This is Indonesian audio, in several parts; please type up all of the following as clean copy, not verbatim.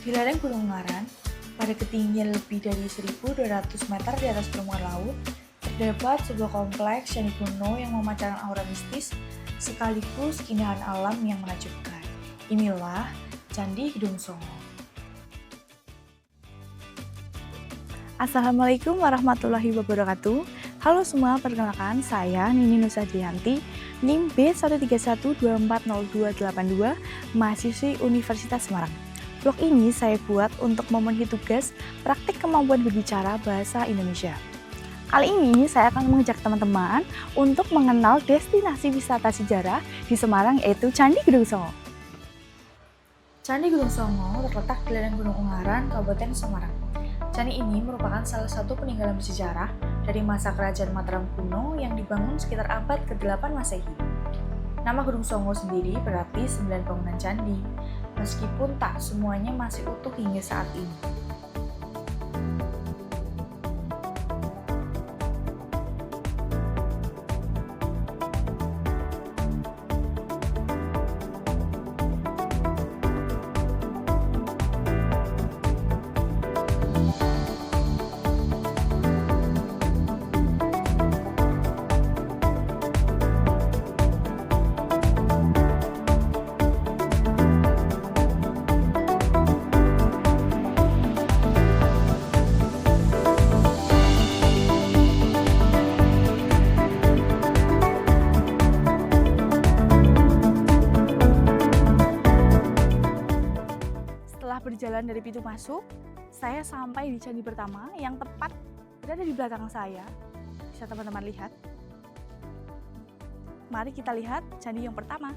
Di lereng Gunung Ngaran, pada ketinggian lebih dari 1.200 meter di atas permukaan laut, terdapat sebuah kompleks candi kuno yang memancarkan aura mistis sekaligus keindahan alam yang menakjubkan. Inilah Candi Gedong Songo. Assalamualaikum warahmatullahi wabarakatuh. Halo semua, perkenalkan saya Nini Nusadianti, NIM B131240282, mahasiswi Universitas Semarang. Vlog ini saya buat untuk memenuhi tugas praktik kemampuan berbicara bahasa Indonesia. Kali ini saya akan mengajak teman-teman untuk mengenal destinasi wisata sejarah di Semarang, yaitu Candi Gedong Songo. Candi Gedong Songo terletak di lereng Gunung Ungaran, Kabupaten Semarang. Candi ini merupakan salah satu peninggalan bersejarah dari masa kerajaan Mataram kuno yang dibangun sekitar abad ke-8 Masehi. Nama Gedong Songo sendiri berarti 9 bangunan candi, meskipun tak semuanya masih utuh hingga saat ini. Berjalan dari pintu masuk, saya sampai di candi pertama yang tepat berada di belakang saya. Bisa teman-teman lihat. Mari kita lihat candi yang pertama.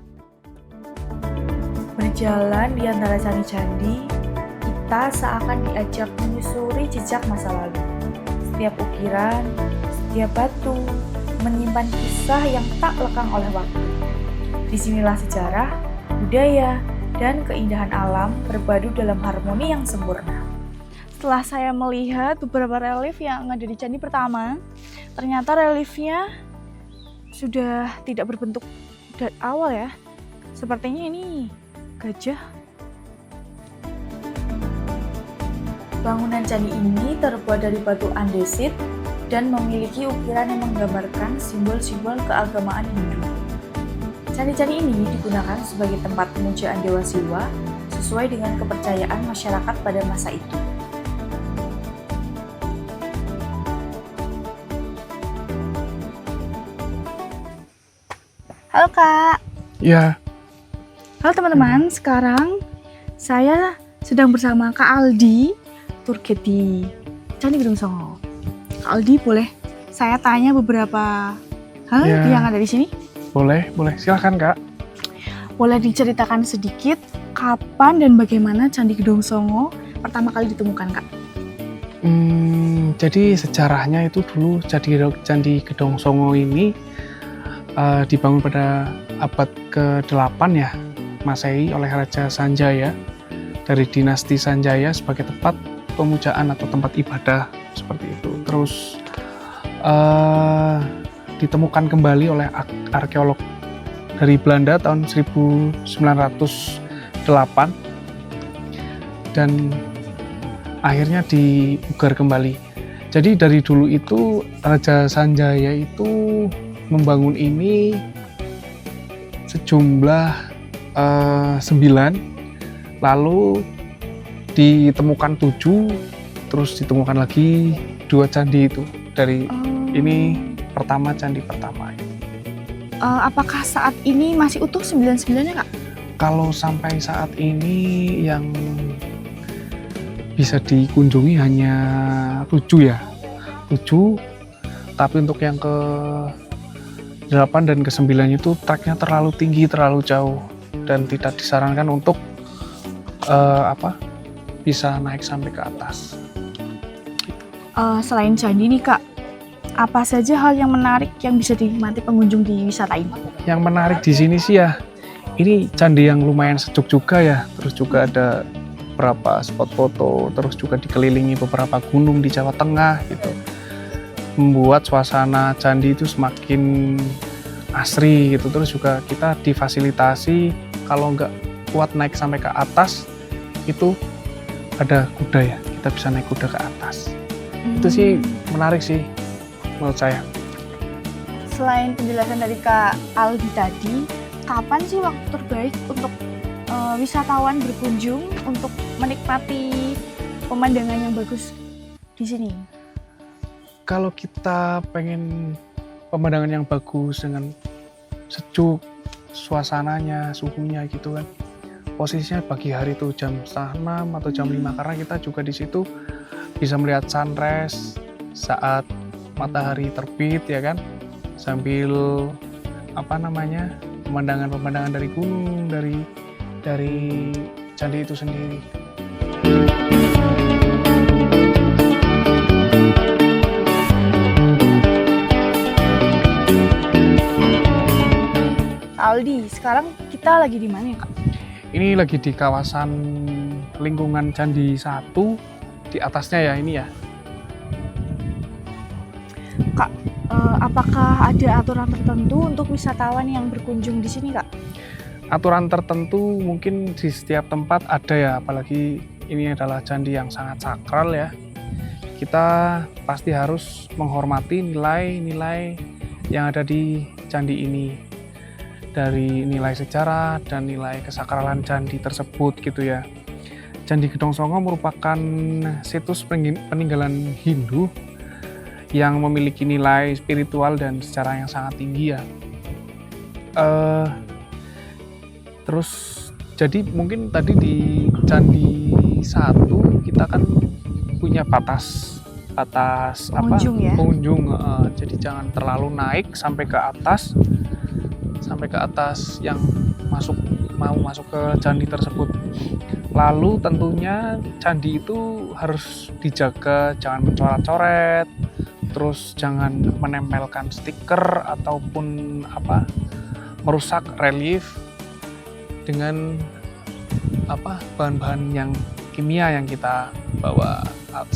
Berjalan di antara candi-candi, kita seakan diajak menyusuri jejak masa lalu. Setiap ukiran, setiap batu, menyimpan kisah yang tak lekang oleh waktu. Disinilah sejarah, budaya, dan keindahan alam berpadu dalam harmoni yang sempurna. Setelah saya melihat beberapa relief yang ada di candi pertama, ternyata reliefnya sudah tidak berbentuk dari awal ya. Sepertinya ini gajah. Bangunan candi ini terbuat dari batu andesit dan memiliki ukiran yang menggambarkan simbol-simbol keagamaan Hindu. Candi-candi ini digunakan sebagai tempat pemujaan Dewa Siwa sesuai dengan kepercayaan masyarakat pada masa itu. Halo Kak. Ya. Halo teman-teman, sekarang saya sedang bersama Kak Aldi, tour guide di Candi Gedong Songo. Kak Aldi, boleh saya tanya beberapa hal yang ada di sini? Boleh. Silakan Kak. Boleh diceritakan sedikit kapan dan bagaimana Candi Gedong Songo pertama kali ditemukan, Kak? Jadi sejarahnya itu dulu Candi Gedong Songo ini dibangun pada abad ke-8 ya, Masehi oleh Raja Sanjaya dari dinasti Sanjaya sebagai tempat pemujaan atau tempat ibadah seperti itu. Terus ditemukan kembali oleh arkeolog dari Belanda tahun 1908 dan akhirnya dipugar kembali. Jadi dari dulu itu Raja Sanjaya itu membangun ini sejumlah 9, lalu ditemukan 7, terus ditemukan lagi 2 candi itu dari ini candi pertama. Apakah saat ini masih utuh 9-9-nya, Kak? Kalau sampai saat ini yang bisa dikunjungi hanya 7 ya. 7, tapi untuk yang ke-8 dan ke-9 itu treknya terlalu tinggi, terlalu jauh dan tidak disarankan untuk bisa naik sampai ke atas. Selain candi nih, Kak, apa saja hal yang menarik yang bisa dinikmati pengunjung di wisata ini? Yang menarik di sini sih ya, ini candi yang lumayan sejuk juga ya. Terus juga ada beberapa spot foto, terus juga dikelilingi beberapa gunung di Jawa Tengah gitu. Membuat suasana candi itu semakin asri gitu. Terus juga kita difasilitasi kalau nggak kuat naik sampai ke atas itu ada kuda ya, kita bisa naik kuda ke atas. Itu sih menarik sih menurut saya. Selain penjelasan dari Kak Aldi tadi, kapan sih waktu terbaik untuk wisatawan berkunjung untuk menikmati pemandangan yang bagus di sini? Kalau kita pengen pemandangan yang bagus dengan sejuk, suasananya, suhunya gitu kan, posisinya pagi hari itu jam 5:30 atau jam 5, karena kita juga di situ bisa melihat sunrise saat matahari terbit ya kan, sambil pemandangan dari gunung, dari candi itu sendiri. Aldi, sekarang kita lagi di mana ya, Kak? Ini lagi di kawasan lingkungan Candi 1, di atasnya ya ini ya. Kak, apakah ada aturan tertentu untuk wisatawan yang berkunjung di sini, Kak? Aturan tertentu mungkin di setiap tempat ada ya, apalagi ini adalah candi yang sangat sakral ya. Kita pasti harus menghormati nilai-nilai yang ada di candi ini, dari nilai sejarah dan nilai kesakralan candi tersebut gitu ya. Candi Gedong Songo merupakan situs peninggalan Hindu yang memiliki nilai spiritual dan sejarah yang sangat tinggi ya. Terus jadi mungkin tadi di Candi 1 kita kan punya batas Pengunjung ya? pengunjung, jadi jangan terlalu naik sampai ke atas yang mau masuk ke candi tersebut. Lalu tentunya candi itu harus dijaga, jangan mencoret-coret, terus jangan menempelkan stiker ataupun merusak relief dengan bahan-bahan yang kimia yang kita bawa,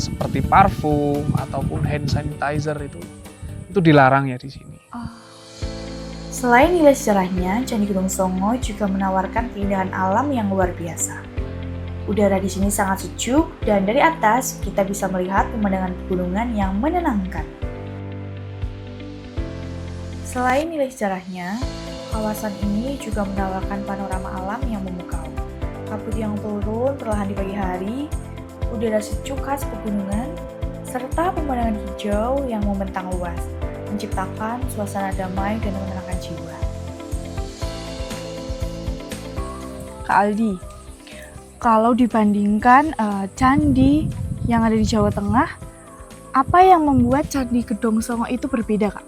seperti parfum ataupun hand sanitizer, itu dilarang ya di sini. Selain nilai sejarahnya, Candi Gedong Songo juga menawarkan keindahan alam yang luar biasa. Udara di sini sangat sejuk dan dari atas kita bisa melihat pemandangan pegunungan yang menenangkan. Selain nilai sejarahnya, kawasan ini juga menawarkan panorama alam yang memukau. Kabut yang turun perlahan di pagi hari, udara sejuk khas pegunungan, serta pemandangan hijau yang membentang luas, menciptakan suasana damai dan menenangkan jiwa. Kak Aldi, kalau dibandingkan candi yang ada di Jawa Tengah, apa yang membuat Candi Gedong Songo itu berbeda, Kak?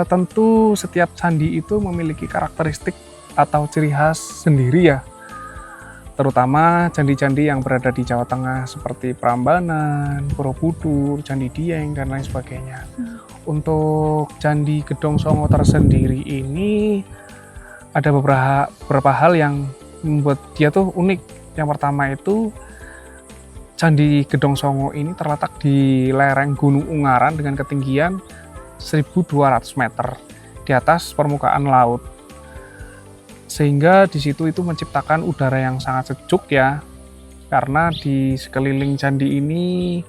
Tentu setiap candi itu memiliki karakteristik atau ciri khas sendiri ya, terutama candi-candi yang berada di Jawa Tengah seperti Prambanan, Borobudur, Candi Dieng, dan lain sebagainya. Untuk Candi Gedong Songo tersendiri ini ada beberapa hal yang membuat dia tuh unik. Yang pertama itu Candi Gedong Songo ini terletak di lereng Gunung Ungaran dengan ketinggian 1.200 meter di atas permukaan laut. Sehingga di situ itu menciptakan udara yang sangat sejuk ya, karena di sekeliling candi ini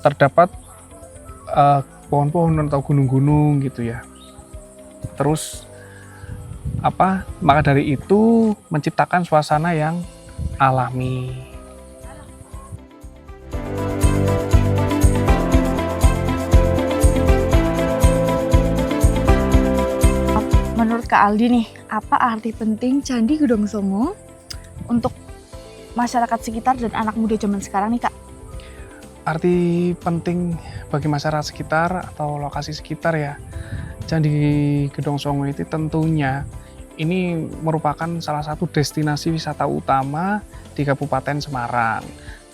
terdapat pohon-pohon atau gunung-gunung gitu ya. Terus maka dari itu menciptakan suasana yang alami. Menurut Kak Aldi nih, apa arti penting Candi Gedong Songo untuk masyarakat sekitar dan anak muda zaman sekarang nih, Kak? Arti penting bagi masyarakat sekitar atau lokasi sekitar ya, Candi Gedong Songo itu tentunya ini merupakan salah satu destinasi wisata utama di Kabupaten Semarang.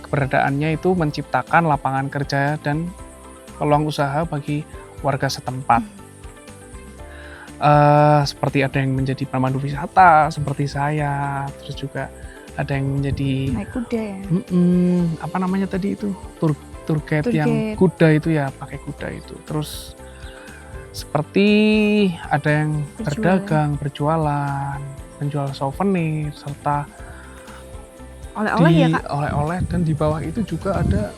Keberadaannya itu menciptakan lapangan kerja dan peluang usaha bagi warga setempat. Seperti ada yang menjadi pemandu wisata seperti saya, terus juga ada yang menjadi Naik kuda ya? apa namanya tadi itu, tour guide yang kuda itu ya, pakai kuda itu. Terus seperti ada yang berdagang, berjualan, menjual souvenir, serta Oleh-oleh ya Kak? oleh-oleh, dan di bawah itu juga ada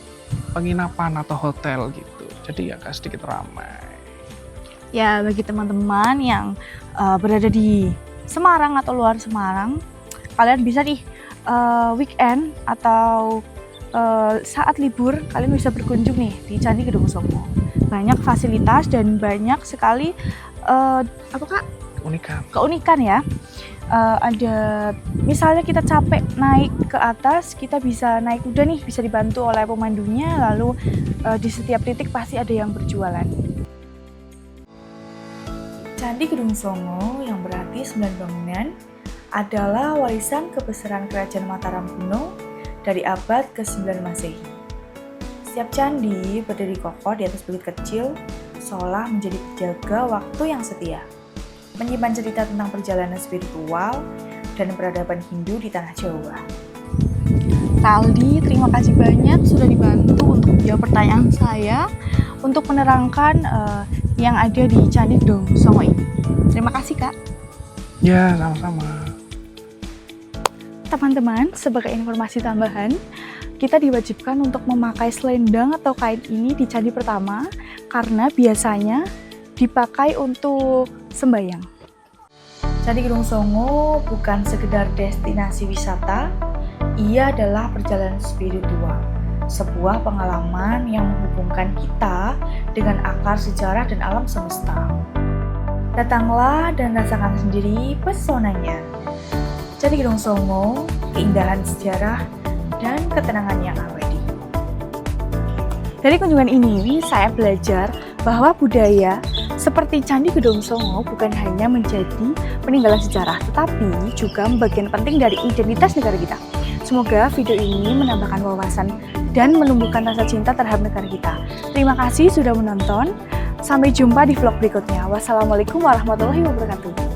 penginapan atau hotel gitu. Jadi agak sedikit ramai. Ya bagi teman-teman yang berada di Semarang atau luar Semarang, kalian bisa nih weekend atau saat libur kalian bisa berkunjung nih di Candi Gedong Songo. Banyak fasilitas dan banyak sekali apa Kak? Keunikan ya. Ada misalnya kita capek naik ke atas, kita bisa naik kuda nih, bisa dibantu oleh pemandunya, lalu di setiap titik pasti ada yang berjualan. Candi Gedong Songo yang berarti 9 bangunan adalah warisan kebesaran Kerajaan Mataram kuno dari abad ke-9 Masehi. Setiap candi berdiri kokoh di atas bukit kecil, seolah menjadi penjaga waktu yang setia, menyimpan cerita tentang perjalanan spiritual dan peradaban Hindu di tanah Jawa. Kaldi, terima kasih banyak sudah dibantu untuk menjawab pertanyaan saya untuk menerangkan yang ada di Candi Gedong Songo ini. Terima kasih Kak. Ya, sama-sama. Teman-teman, sebagai informasi tambahan, kita diwajibkan untuk memakai selendang atau kain ini di candi pertama karena biasanya dipakai untuk sembahyang. Candi Gedong Songo bukan sekedar destinasi wisata, ia adalah perjalanan spiritual, sebuah pengalaman yang menghubungkan kita dengan akar sejarah dan alam semesta. Datanglah dan rasakan sendiri pesonanya. Candi Gedong Songo, keindahan sejarah dan ketenangan yang abadi. Dari kunjungan ini, saya belajar bahwa budaya seperti Candi Gedong Songo bukan hanya menjadi peninggalan sejarah, tetapi juga bagian penting dari identitas negara kita. Semoga video ini menambahkan wawasan dan menumbuhkan rasa cinta terhadap negara kita. Terima kasih sudah menonton. Sampai jumpa di vlog berikutnya. Wassalamualaikum warahmatullahi wabarakatuh.